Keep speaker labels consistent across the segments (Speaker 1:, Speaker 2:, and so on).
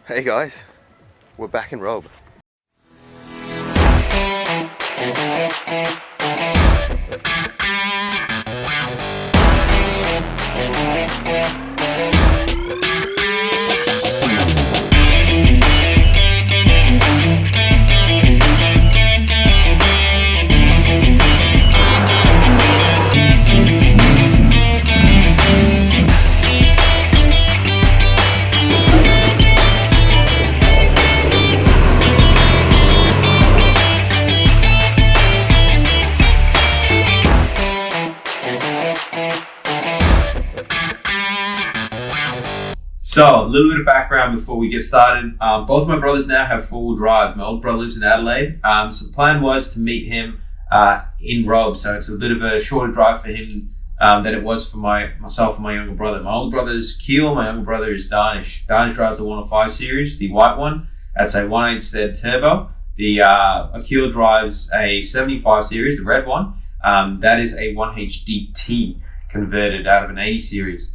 Speaker 1: Hey guys, we're back in Robe.
Speaker 2: So, a little bit of background before we get started. Both my brothers now have four-wheel drive. My older brother lives in Adelaide. So the plan was to meet him in Robe. So it's a bit of a shorter drive for him than it was for myself and my younger brother. My older brother is Keel. My younger brother is Danish. Danish drives a 105 series, the white one. That's a 1.8Z turbo. Akil drives a 75 series, the red one. That is a 1HDT converted out of an 80 series.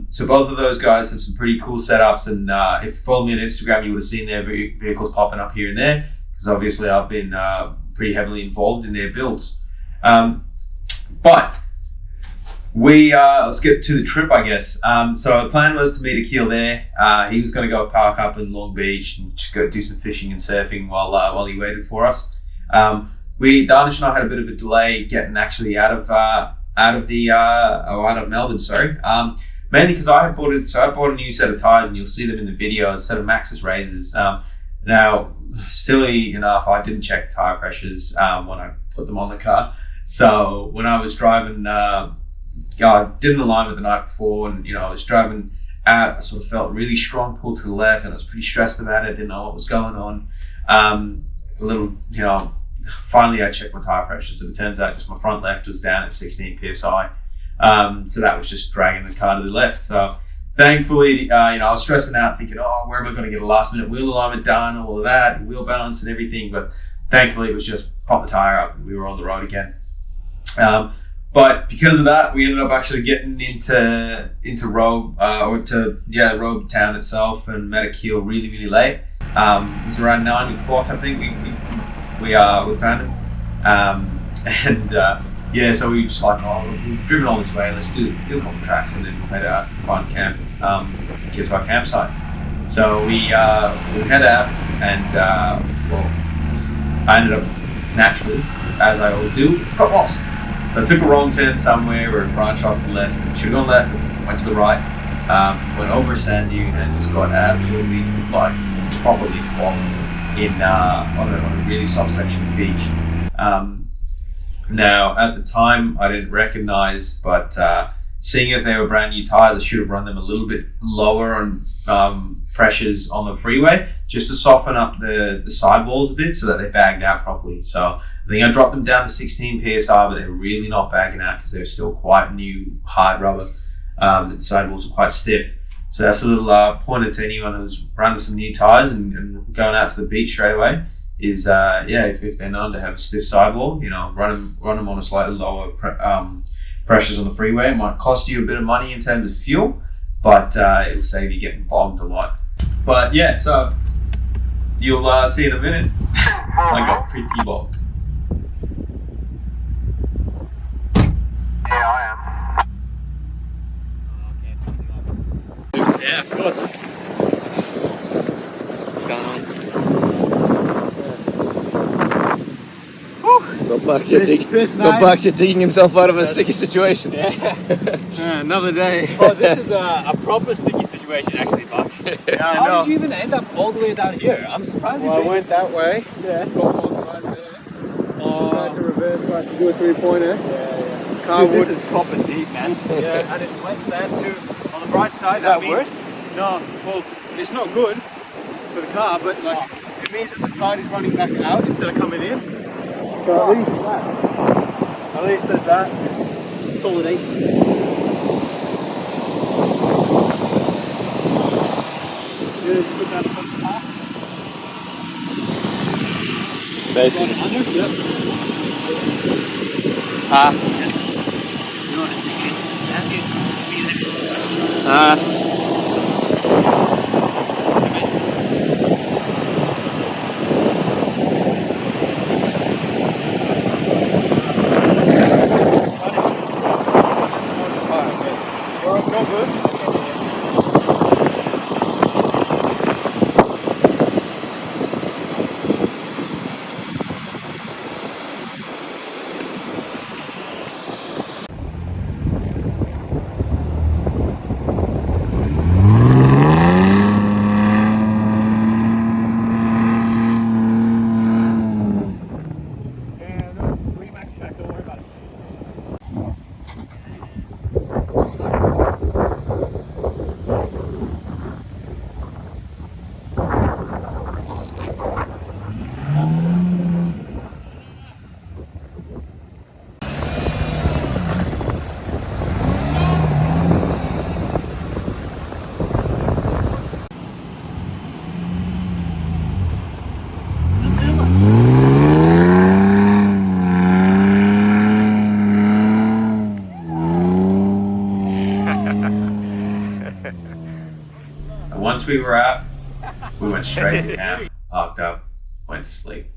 Speaker 2: So both of those guys have some pretty cool setups, and if you follow me on Instagram, you would have seen their vehicles popping up here and there, because obviously I've been pretty heavily involved in their builds. But let's get to the trip, I guess. So the plan was to meet Akil there. He was going to go park up in Long Beach and just go do some fishing and surfing while he waited for us. Danish and I had a bit of a delay getting actually out of Melbourne, sorry. Mainly because I bought a new set of tires, and you'll see them in the video, a set of Maxxis Razors. Now, silly enough, I didn't check tire pressures when I put them on the car. So when I was driving, I did an alignment the night before, and I was driving out. I sort of felt really strong pull to the left, and I was pretty stressed about it. Didn't know what was going on. Finally I checked my tire pressures, and it turns out just my front left was down at 16 psi. So that was just dragging the car to the left. So thankfully, I was stressing out, thinking, where am I going to get a last minute wheel alignment done, all of that, wheel balance and everything. But thankfully it was just pop the tire up and we were on the road again. But because of that, we ended up actually getting into Robe, Robe town itself, and met Akil really, really late. It was around 9 o'clock, I think, we found him. So we just like, we've driven all this way, let's do a couple tracks and then head out and find camp, get to our campsite. So we head out, and I ended up, naturally, as I always do, got lost. So I took a wrong turn somewhere, or branched off to the left, and should have gone left, went to the right, went over a sand dune, and just got absolutely, properly clogged on a really soft section of beach. Now, at the time, I didn't recognize, but seeing as they were brand new tires, I should have run them a little bit lower on pressures on the freeway, just to soften up the sidewalls a bit so that they bagged out properly. So I think I dropped them down to 16 psi, but they were really not bagging out because they were still quite new, hard rubber. The sidewalls were quite stiff. So that's a little pointer to anyone who's running some new tires and going out to the beach straight away. Is if they're known to have a stiff sidewall, run them on a slightly lower pressures on the freeway. It might cost you a bit of money in terms of fuel, but it'll save you getting bogged a lot. But yeah, so you'll see in a minute. I got pretty bogged.
Speaker 3: Yeah, I am.
Speaker 4: Yeah, of course. What's going on?
Speaker 1: Buck's digging himself out of a sticky situation.
Speaker 4: Yeah.
Speaker 1: Another day.
Speaker 4: Oh, this is a proper sticky situation, actually, Buck.
Speaker 1: Yeah, I know.
Speaker 4: How did you even end up all the way down here? I'm surprised you
Speaker 5: I went that way.
Speaker 4: Yeah.
Speaker 5: Got on right there. Tried to reverse, but to do a three-pointer.
Speaker 4: Yeah.
Speaker 5: Car
Speaker 4: Dude, this
Speaker 5: would.
Speaker 4: is proper deep, man.
Speaker 5: Yeah, and it's wet sand too. On the bright side,
Speaker 4: Is that
Speaker 5: means,
Speaker 4: worse?
Speaker 5: No, well, it's not good for the car, but it means that the tide is running back out instead of coming in. So at least there's that. Solid 8. Put that up on the car.
Speaker 1: Basically.
Speaker 4: Yep. You want to see it? Sand is to be there.
Speaker 2: And once we were out, we went straight to camp, parked up, went to sleep.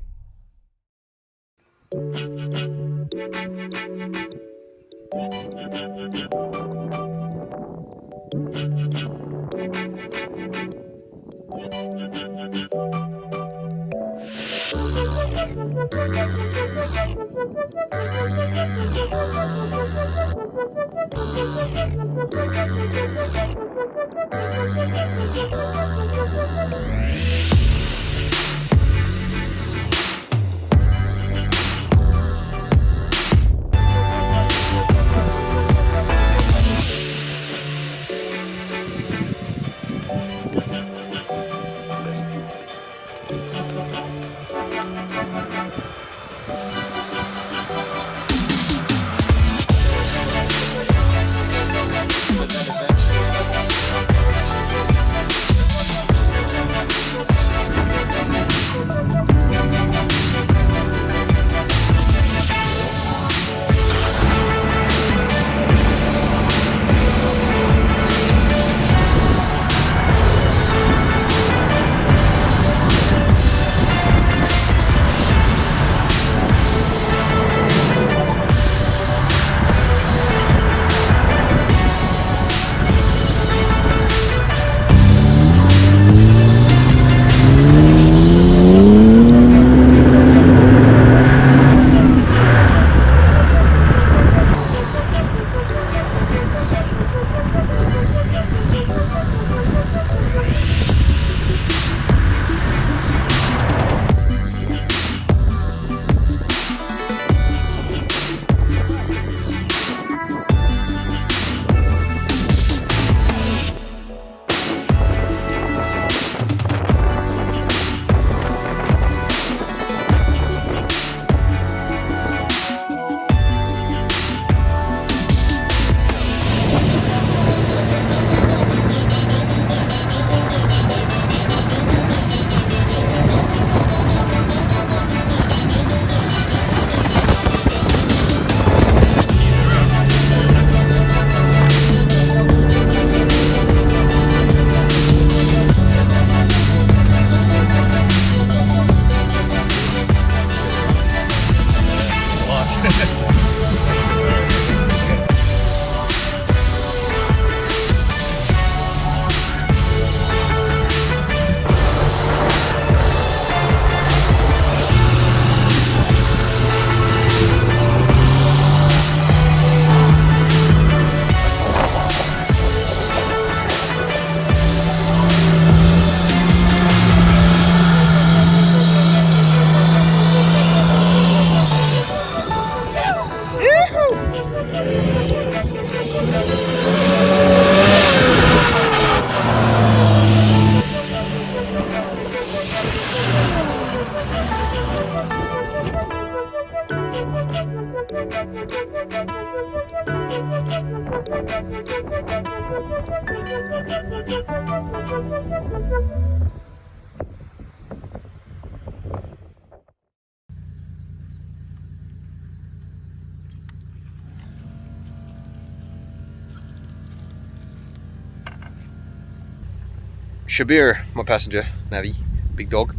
Speaker 1: Shabir, my passenger, Navi, big dog,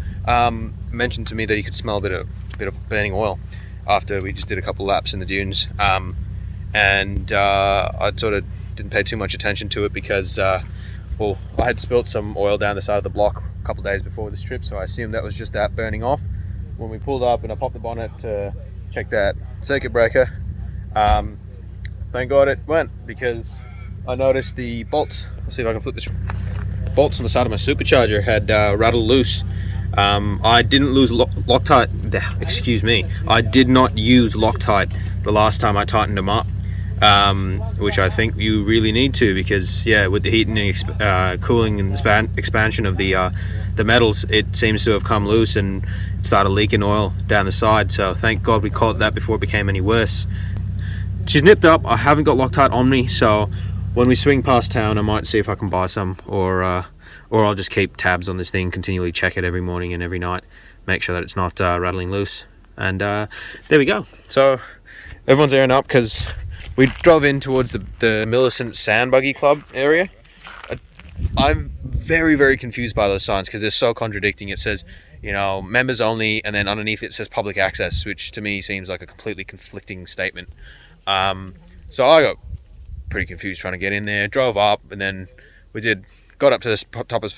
Speaker 1: mentioned to me that he could smell a bit of burning oil after we just did a couple laps in the dunes, and I sort of didn't pay too much attention to it because, well, I had spilt some oil down the side of the block a couple days before this trip, so I assumed that was just that burning off. When we pulled up and I popped the bonnet to check that circuit breaker, thank God it went, because I noticed the bolts, let's see if I can flip this, bolts on the side of my supercharger had rattled loose. I didn't lose Loctite, excuse me, I did not use Loctite the last time I tightened them up, which I think you really need to, because yeah, with the heating and cooling and expansion of the metals, it seems to have come loose and started leaking oil down the side. So thank God we caught that before it became any worse. She's nipped up. I haven't got Loctite on me, so when we swing past town, I might see if I can buy some, or I'll just keep tabs on this thing, continually check it every morning and every night, make sure that it's not rattling loose. And there we go. So everyone's airing up because we drove in towards the Millicent Sand Buggy Club area. I'm very, very confused by those signs because they're so contradicting. It says, members only, and then underneath it says public access, which to me seems like a completely conflicting statement. So I got pretty confused trying to get in there, drove up, and then got up to the top of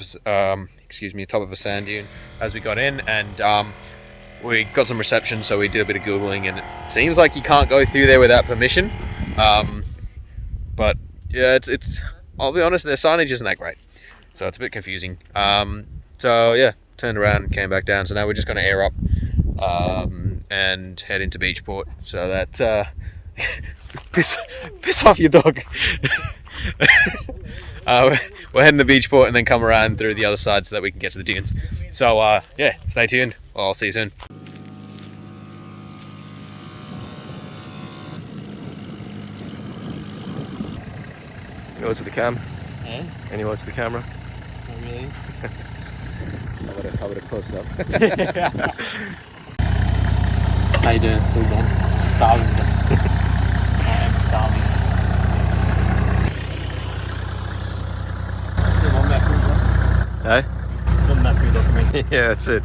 Speaker 1: a sand dune as we got in, and we got some reception, so we did a bit of Googling, and it seems like you can't go through there without permission. But yeah, it's I'll be honest, their signage isn't that great, so it's a bit confusing. So yeah, turned around and came back down. So now we're just going to air up and head into Beachport. So that piss off your dog. We're heading to Beachport and then come around through the other side so that we can get to the dunes. So yeah, stay tuned. I'll see you soon.
Speaker 3: You watch the cam?
Speaker 4: Eh?
Speaker 3: And you watch the camera?
Speaker 4: Not really.
Speaker 3: How about a close up?
Speaker 4: How you doing? Food man? Starving. I am starving. Is it one map food, bro?
Speaker 3: Hey?
Speaker 4: One map food documentary.
Speaker 3: Yeah, that's it.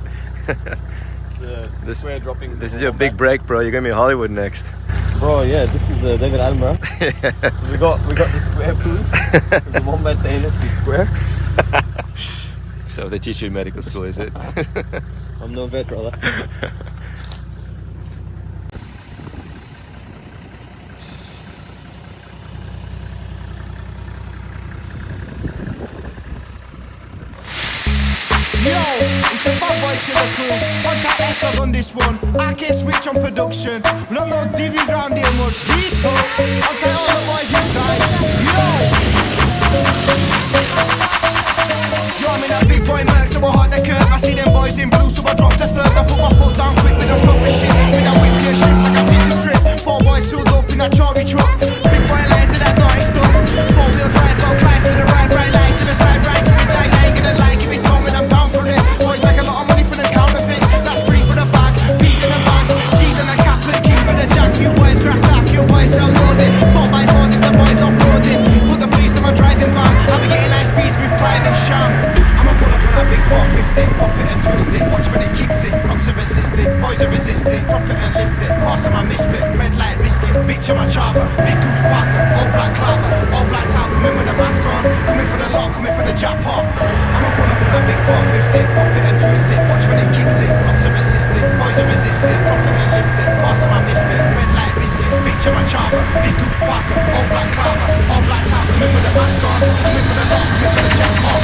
Speaker 4: It's a square dropping.
Speaker 3: This is your big break, bro. You're gonna be in Hollywood next.
Speaker 4: Bro, yeah, this is David Attenborough.
Speaker 3: Yes.
Speaker 4: We got the square poos. The wombat anus is square.
Speaker 3: So they teach you in medical school, is it?
Speaker 4: I'm no vet, brother.
Speaker 6: Yo, it's the bad boy to the crew. One time S-Dog on this one. I can't switch on production. We don't know divvies round here much. Beat up. I'll tell all the boys inside. Yo! I'm in a big boy merc, so I hard the curve. I see them boys in blue, so I drop the third. I put my foot down quick with a fuck with shit. With a whip your shift like a hit the strip. 4 boys filled up in a Charlie truck. Big boy lines of that naughty stuff. 4-wheel drive, don't climb to the right lines to the side, right to the dying. I ain't gonna like if it's on when I'm down for it. Boys make a lot of money for the counterfeits. That's free for the bag, peace in the bank. G's and the captain, keys with the jack. Few boys craft out, few boys sell nosing. 4x4s if the boys off-roading. Put the police in my driving van. I'll be getting nice speeds with pride and sham. I'ma pull up on a big 450, pop it and twist it. Watch when it kicks it, cops are resisting, boys are resisting. Drop it and lift it, cars on my misfit. Red light risk it, bitch on my chava. Big goose Parker, all black clava. All black town, coming with a mask on. Coming for the lot, coming for the jackpot. I'ma pull up on a big 450, pop it and twist it. Watch when it kicks it, cops are resisting, boys are resisting. Drop it and lift it, cars on my misfit. Red light risk it, bitch on my chava. Big goose Parker, all black clava. All black town, coming with a mask on. Coming for the lot, coming for the jackpot.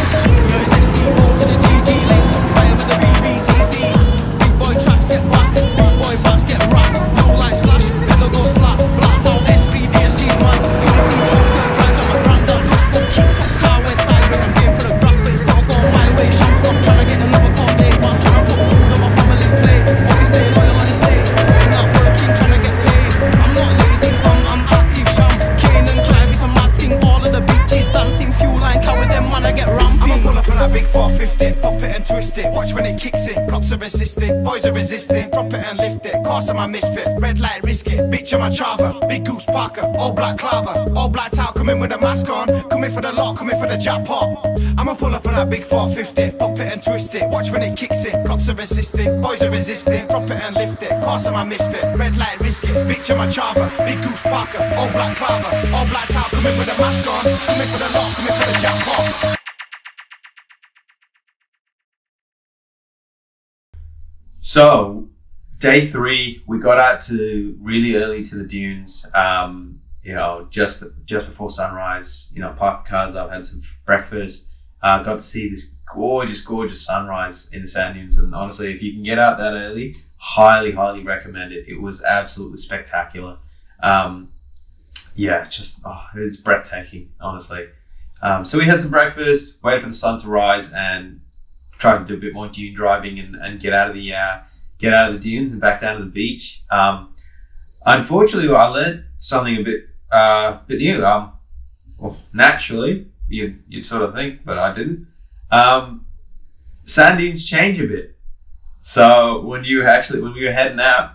Speaker 6: To the GG lanes on fire with the BBCC. Big boy tracks get back, big boy backs get racked. No lights flash, pedal goes flat. Flat out S3 DSG man. PC poker drives on my granddad. Looks good, keep top car went sideways. I'm game for the graph, but it's gotta go my way. Shams up, trying to get another call day one. Trying to put food on my family's plate. Always stay loyal on the state. Putting out working, trying to get paid. I'm not lazy fam, I'm active sham. Kane and Clive, it's a mad thing. All of the beaches dancing, fuel line car with them man, I get rampy. I'ma pull up on that big 450, pop it and twist it. Watch when it kicks it, cops are resisting, boys are resisting. Drop it and lift it, cars on my misfit. Red light risk it, bitch on my chava. Big goose Parker, all black clava. All black town, coming with a mask on. Coming for the lot, coming for the jackpot. I'ma pull up on that big 450, pop it and twist it. Watch when it kicks it, cops are resisting, boys are resisting. Drop it and lift it, cars on my misfit. Red light risk it, bitch on my chava. Big goose Parker, all black clava. All black town, coming with a mask on. Coming for the lot, coming for the jackpot.
Speaker 2: So, day 3, we got out to really early to the dunes. Just before sunrise. Parked the cars up, had some breakfast. Got to see this gorgeous sunrise in the sand dunes. And honestly, if you can get out that early, highly recommend it. It was absolutely spectacular. It was breathtaking, honestly. So we had some breakfast, waited for the sun to rise, and tried to do a bit more dune driving and get out of the dunes and back down to the beach. Unfortunately, I learned something a bit new. Naturally, you'd sort of think, but I didn't. Sand dunes change a bit. So when we were heading out,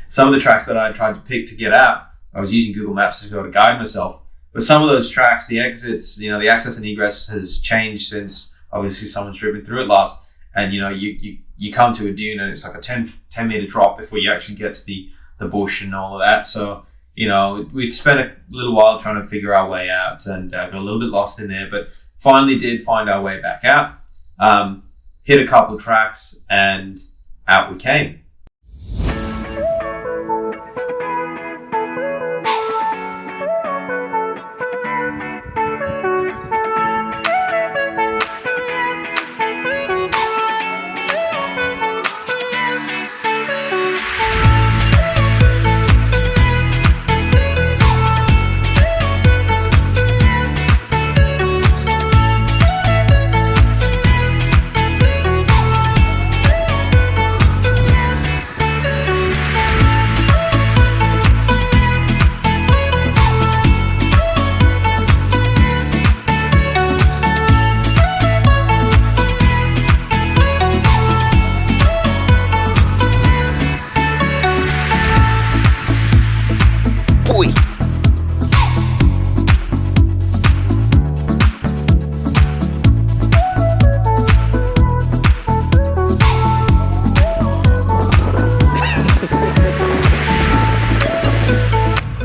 Speaker 2: some of the tracks that I tried to pick to get out, I was using Google Maps to go to guide myself. But some of those tracks, the exits, the access and egress has changed since obviously someone's driven through it last. And you come to a dune and it's like a 10 meter drop before you actually get to the bush and all of that. So we'd spent a little while trying to figure our way out and got a little bit lost in there, but finally did find our way back out. Hit a couple tracks and out we came.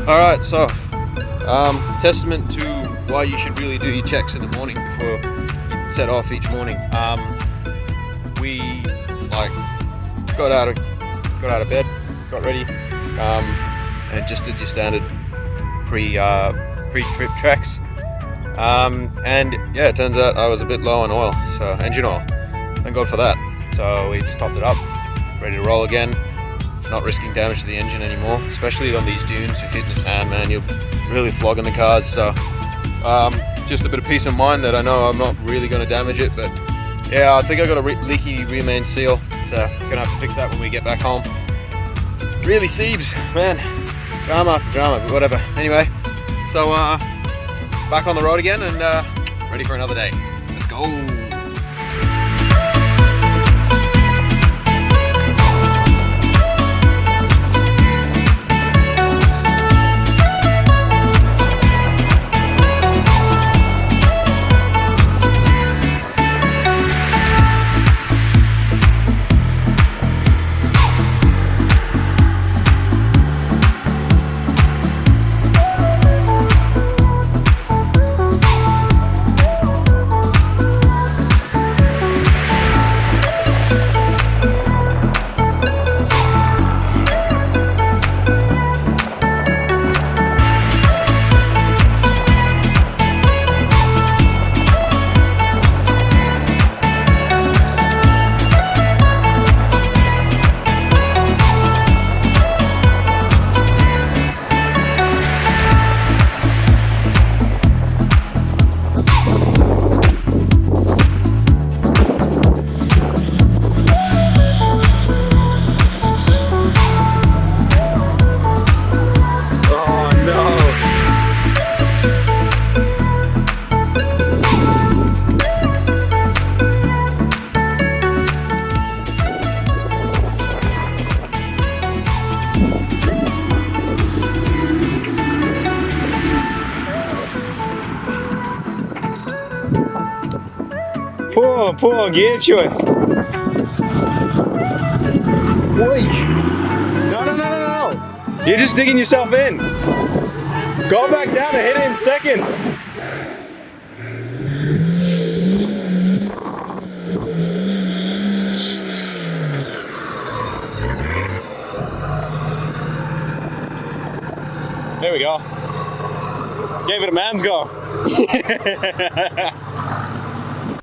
Speaker 1: Alright, so testament to why you should really do your checks in the morning before you set off each morning. We got out of bed, got ready, and just did your standard pre-trip tracks. And yeah, it turns out I was a bit low on oil, so engine oil. Thank God for that. So we just topped it up, ready to roll again. Not risking damage to the engine anymore, especially on these dunes. You're hitting the sand, man. You're really flogging the cars. So just a bit of peace of mind that I know I'm not really going to damage it. But yeah, I think I got a leaky rear main seal, so gonna have to fix that when we get back home. Really seeps, man. Drama after drama, but whatever. Anyway, so back on the road again and ready for another day. Let's go.
Speaker 5: Poor gear choice. Oi. No. You're just digging yourself in. Go back down and hit it in second. There we go. Gave it a man's go.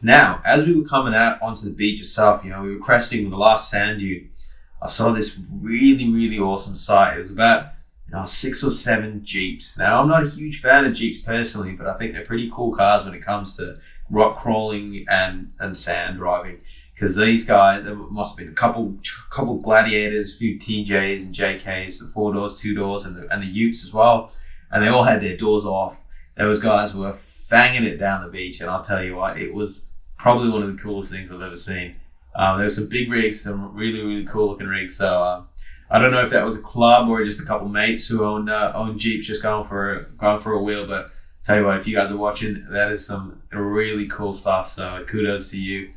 Speaker 2: Now, as we were coming out onto the beach itself, we were cresting the last sand dune. I saw this really, really awesome sight. It was about 6 or 7 Jeeps. Now, I'm not a huge fan of Jeeps personally, but I think they're pretty cool cars when it comes to rock crawling and sand driving. Because these guys, there must have been a couple Gladiators, a few TJs and JKs, the 4 doors, 2 doors, and the Utes as well. And they all had their doors off. Those guys were fanging it down the beach, and I'll tell you what, it was probably one of the coolest things I've ever seen. There were some big rigs, some really, really cool looking rigs. So I don't know if that was a club or just a couple mates who own Jeeps just going for a wheel, but tell you what, if you guys are watching, that is some really cool stuff. So kudos to you.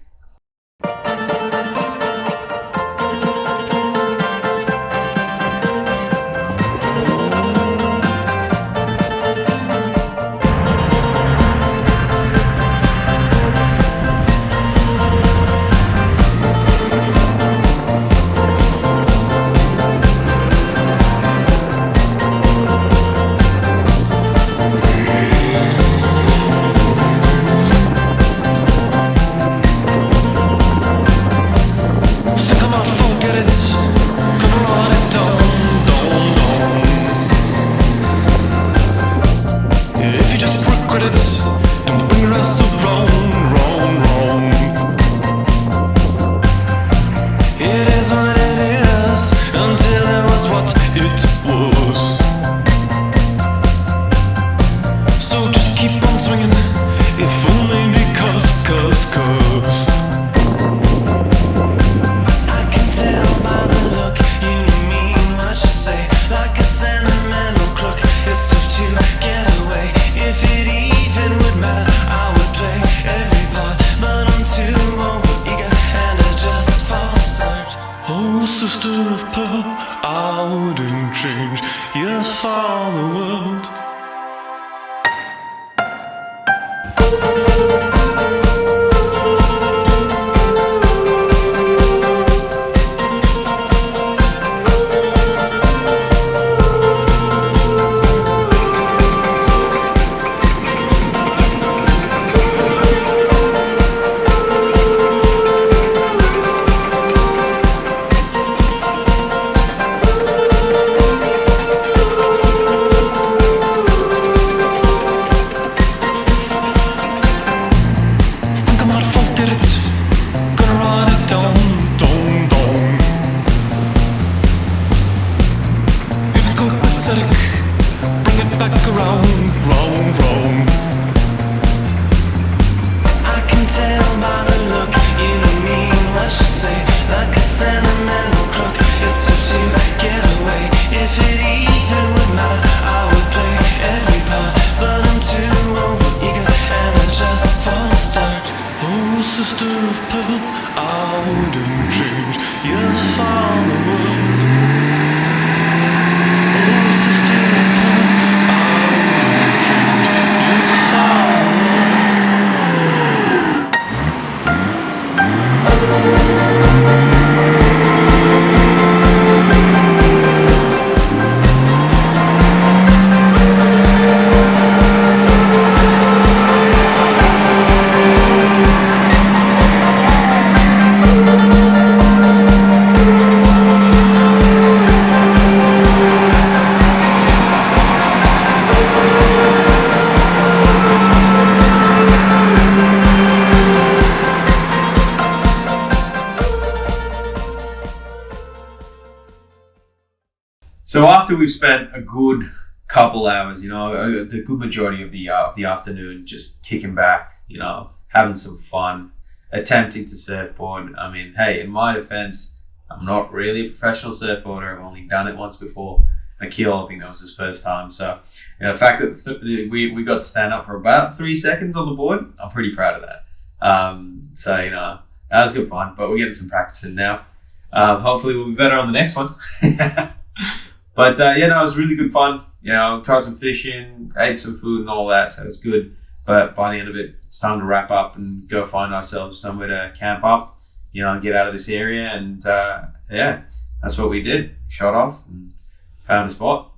Speaker 2: So after we've spent a good couple hours, the good majority of the afternoon just kicking back, having some fun, attempting to surfboard. I mean, hey, in my defense, I'm not really a professional surfboarder. I've only done it once before. Akil, I think that was his first time. So, the fact that we got to stand up for about 3 seconds on the board, I'm pretty proud of that. That was good fun, but we're getting some practice in now. Hopefully we'll be better on the next one. But it was really good fun. Tried some fishing, ate some food and all that, so it was good. But by the end of it, it's time to wrap up and go find ourselves somewhere to camp up, get out of this area. And that's what we did. Shot off and found a spot.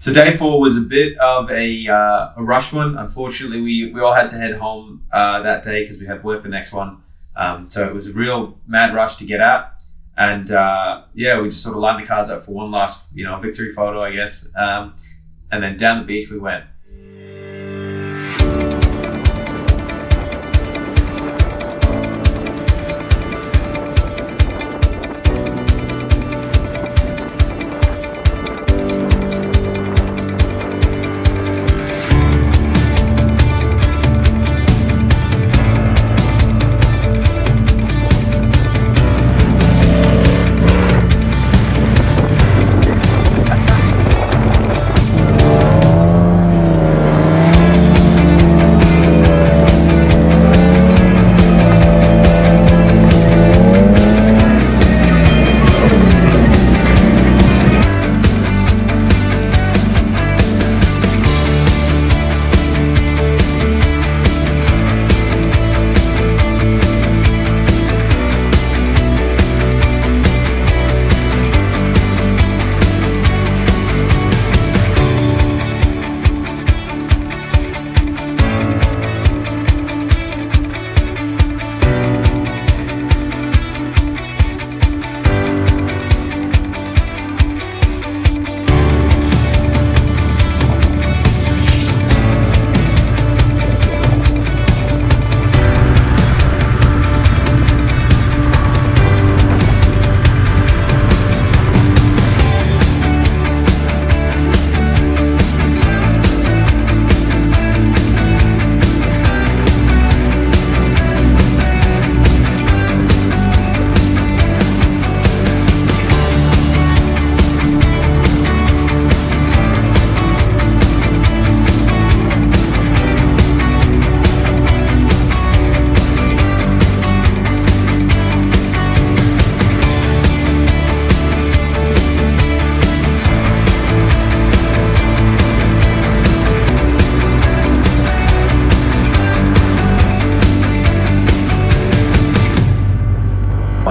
Speaker 2: So day 4 was a bit of a rush one. Unfortunately, we all had to head home that day because we had work the next one. So it was a real mad rush to get out. And yeah, we just sort of lined the cars up for one last, victory photo, I guess. And then down the beach we went.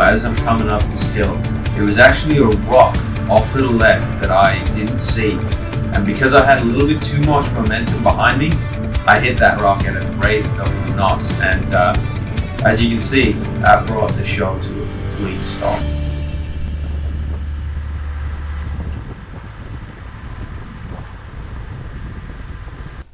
Speaker 2: As I'm coming up this hill, there was actually a rock off to the left that I didn't see, and because I had a little bit too much momentum behind me, I hit that rock at a rate of knots, and as you can see, that brought the show to a complete stop.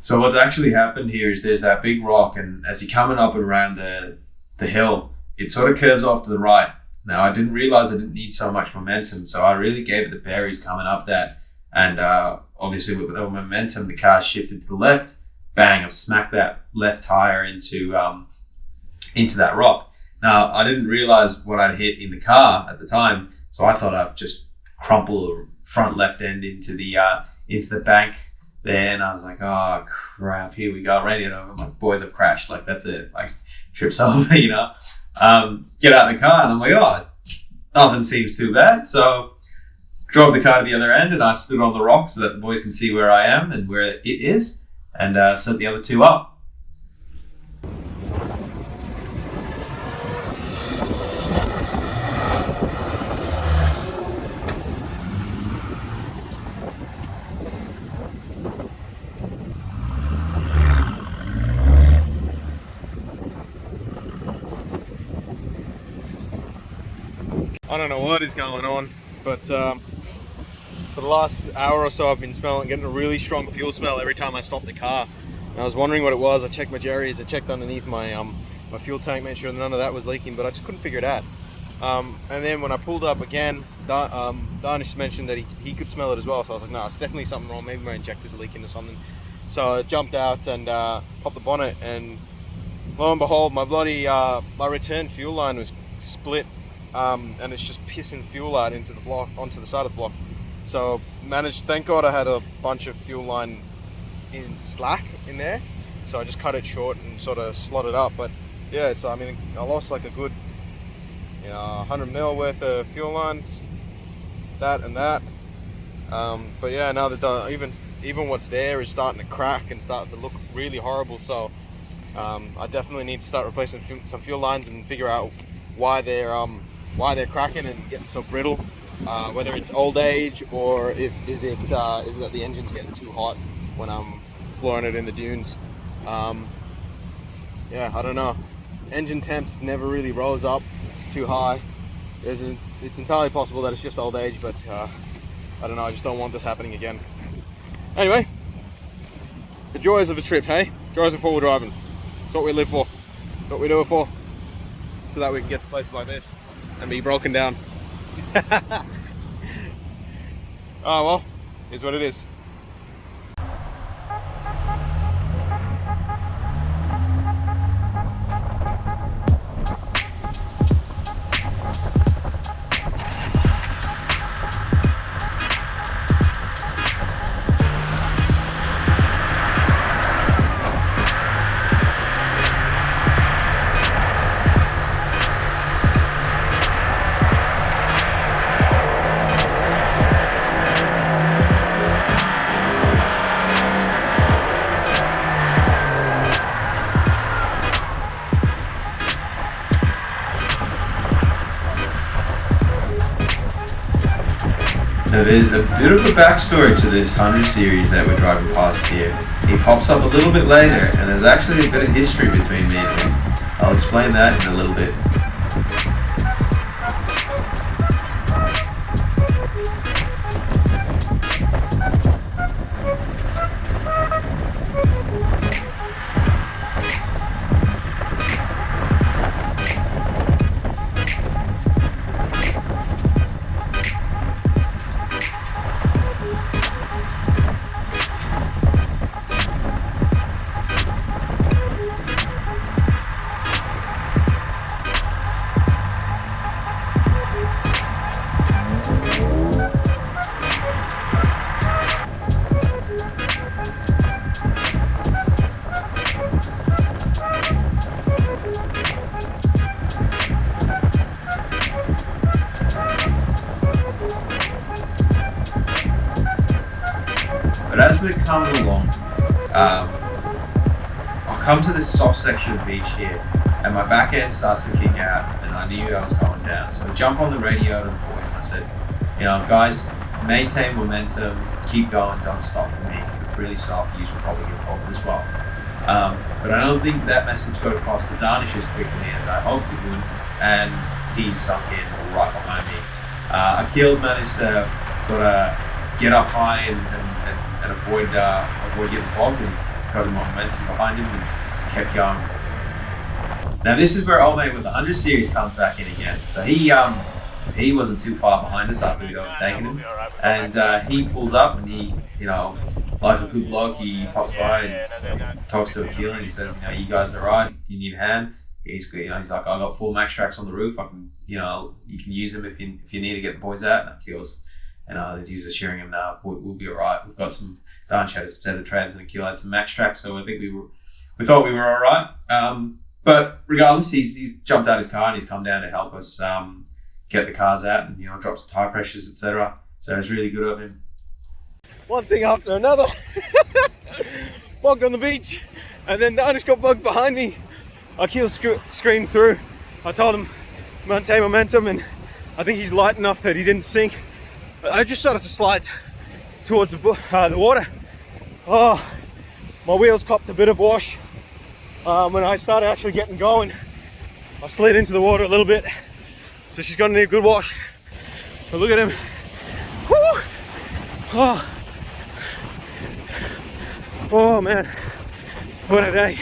Speaker 2: So what's actually happened here is there's that big rock, and as you're coming up and around the hill, it sort of curves off to the right. Now, I didn't realize I didn't need so much momentum, so I really gave it the berries coming up that. And obviously with the momentum, the car shifted to the left. Bang, I've smacked that left tire into that rock. Now, I didn't realize what I'd hit in the car at the time, so I thought I'd just crumple the front left end into the bank there, and I was like, oh crap, here we go, ran it over. My boys have crashed, like that's it, like trips over, get out of the car, and I'm like, oh, nothing seems too bad. So drove the car to the other end, and I stood on the rock so that the boys can see where I am and where it is, and sent the other two up.
Speaker 5: I don't know what is going on, but for the last hour or so I've been getting a really strong fuel smell every time I stop the car. And I was wondering what it was. I checked my jerrys, I checked underneath my my fuel tank, made sure none of that was leaking, but I just couldn't figure it out. And then when I pulled up again, Darnish mentioned that he could smell it as well, so I was like, no, it's definitely something wrong, maybe my injector's leaking or something. So I jumped out and popped the bonnet, and lo and behold, my my return fuel line was split. And it's just pissing fuel out into the block, onto the side of the block. So thank God I had a bunch of fuel line in slack in there. So I just cut it short and sort of slotted up. But yeah, I lost like a good 100 mil worth of fuel lines, that and that. But yeah, now that even what's there is starting to crack and starts to look really horrible. So I definitely need to start replacing some fuel lines and figure out why they're cracking and getting so brittle.
Speaker 1: whether it's old age or is it that the engine's getting too hot when I'm flooring it in the dunes. Yeah, I don't know. Engine temps never really rose up too high. It's entirely possible that it's just old age, but I don't know. I just don't want this happening again. Anyway, the joys of the trip, hey? Joys of four-wheel driving. It's what we live for. It's what we do it for. So that we can get to places like this and be broken down. Oh well, it's what it is.
Speaker 2: Now there's a bit of a backstory to this 100 series that we're driving past here. He pops up a little bit later, and there's actually a bit of history between me and him. I'll explain that in a little bit. But as we come along, I'll come to this soft section of the beach here, and my back end starts to kick out, and I knew I was going down. So I jump on the radio to the boys and I said, you know, guys, maintain momentum, keep going, don't stop for me, because it's really soft. You will probably get over as well. But I don't think that message got across the Danish as quickly as I hoped it would, and he sunk in right behind me. Akil's managed to sort of get up high and avoid getting bogged, and got the momentum behind him and kept going. Now this is where old mate with the 100 series comes back in again. So he wasn't too far behind us after we'd overtaken him, and he pulled up and he, you know, like a good bloke, he pops by and talks to Akil and he says, you know, you guys are right, you need a hand. He's like, I got 4 max tracks on the roof. I can, you know, you can use them if you need to get the boys out. And Akil's, the dudes are cheering him now. We'll be all right. We've got some. Darn had a set of trades and Akil had some max tracks, so I think we thought we were all right. But regardless, he's jumped out his car and he's come down to help us get the cars out and, you know, drop some tire pressures, etc. So it's really good of him.
Speaker 5: One thing after another. Bogged on the beach, and then Danish got bugged behind me. Akil screamed through. I told him maintain momentum, and I think he's light enough that he didn't sink. But I just started to slide towards the water. Oh, my wheels copped a bit of wash. When I started actually getting going, I slid into the water a little bit. So she's gonna need a good wash. But look at him. Woo! Oh man, what a day.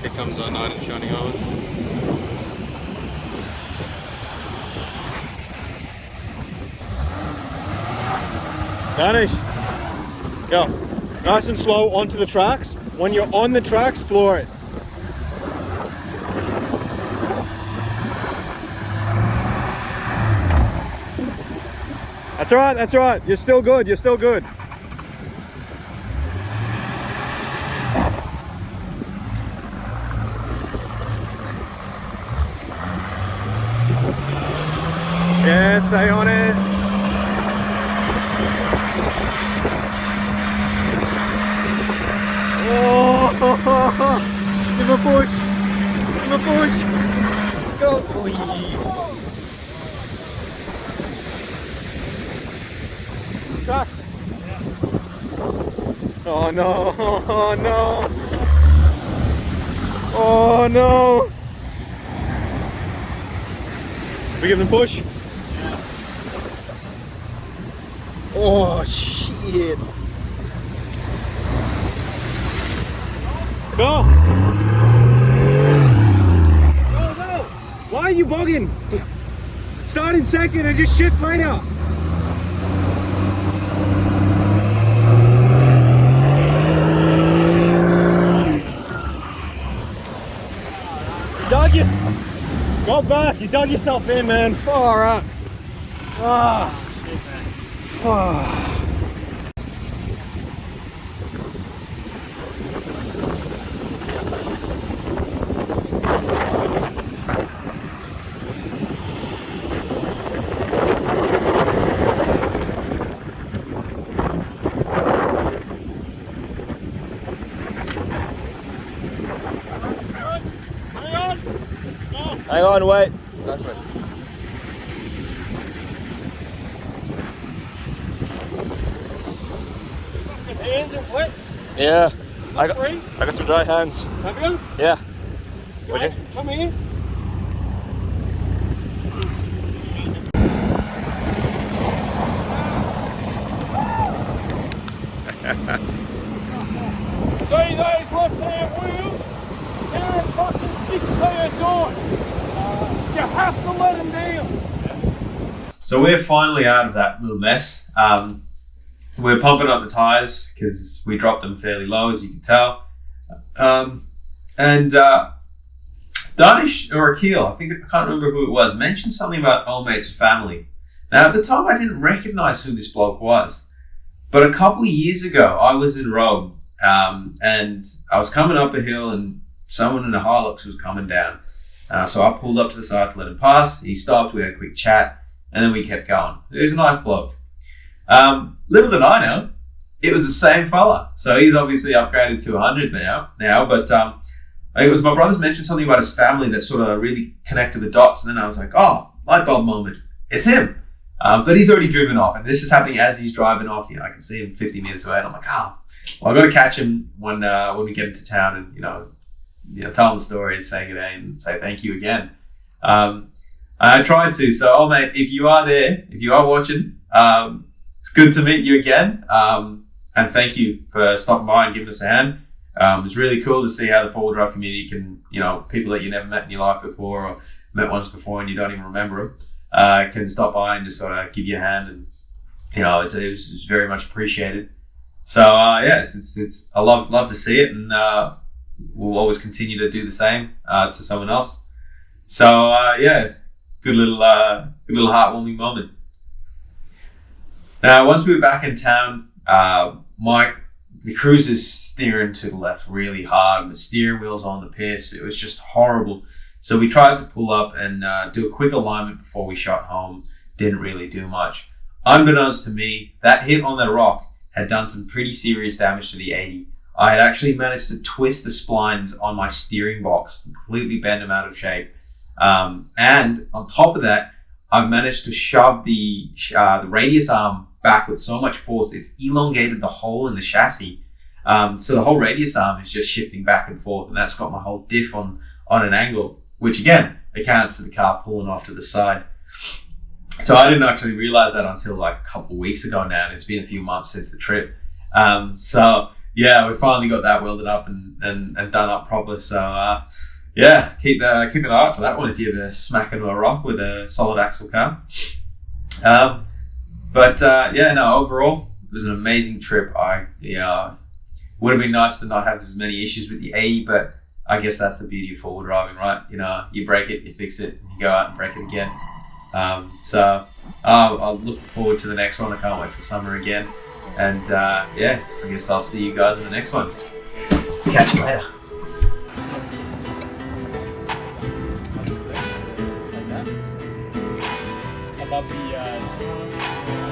Speaker 1: Here comes our knight in shining armor.
Speaker 5: Danish, go. Nice and slow onto the tracks. When you're on the tracks, floor it. That's all right, that's all right. You're still good, you're still good. Yeah, stay on it. Oh, give him a push. Give him a push. Let's go. Oy. Trust. Oh no, oh no. Oh no. We give them a push? Oh shit. Go! Go, go! Why are you bogging? Start in second and just shift right out. You dug yourself. Go back, you dug yourself in, man. Far out. Ah. Fuck. Hang on, wait. That's right. Hands are wet. Yeah. I got some dry hands. Have you? Yeah. Would you? Come in. See those left-hand wheels? They're a fucking 6 PSI. You have to let them down.
Speaker 2: So we're finally out of that little mess. We're pumping up the tyres because we dropped them fairly low, as you can tell. Danish or Akil, I can't remember who it was, mentioned something about old mate's family. Now, at the time, I didn't recognise who this bloke was. But a couple of years ago, I was in Robe, and I was coming up a hill, and someone in a Hilux was coming down. So I pulled up to the side to let him pass. He stopped, we had a quick chat, and then we kept going. He was a nice bloke. Little did I know, it was the same fella. So he's obviously upgraded to 100 now. But it was my brother's mentioned something about his family that sort of really connected the dots. And then I was like, oh, light bulb moment. It's him. But he's already driven off. And this is happening as he's driving off. You know, I can see him 50 minutes away. And I'm like, oh, well, I've got to catch him when we get into town and, tell him the story, say good day and say thank you again. I tried to. So, oh, mate, if you are there, if you are watching, it's good to meet you again. And thank you for stopping by and giving us a hand. It's really cool to see how the four-wheel drive community can, people that you never met in your life before or met once before and you don't even remember them, can stop by and just sort of give you a hand. And, it was very much appreciated. So, it's I love to see it, and we'll always continue to do the same to someone else. So, good little heartwarming moment. Now, once we were back in town, the cruiser's steering to the left really hard. The steering wheel's on the piss. It was just horrible. So we tried to pull up and do a quick alignment before we shot home. Didn't really do much. Unbeknownst to me, that hit on the rock had done some pretty serious damage to the 80. I had actually managed to twist the splines on my steering box, completely bend them out of shape. And on top of that, I've managed to shove the radius arm back with so much force, it's elongated the hole in the chassis. So the whole radius arm is just shifting back and forth, and that's got my whole diff on an angle, which again, accounts to the car pulling off to the side. So I didn't actually realize that until like a couple of weeks ago now, and it's been a few months since the trip. So yeah, we finally got that welded up and done up proper. So keep an eye out for that one if you ever smack into a rock with a solid axle car. Overall, it was an amazing trip. Would have been nice to not have as many issues with the 80, but I guess that's the beauty of four-wheel driving, right? You break it, you fix it, you go out and break it again. I'm looking forward to the next one. I can't wait for summer again. And yeah, I guess I'll see you guys in the next one. Catch you later.
Speaker 4: Above the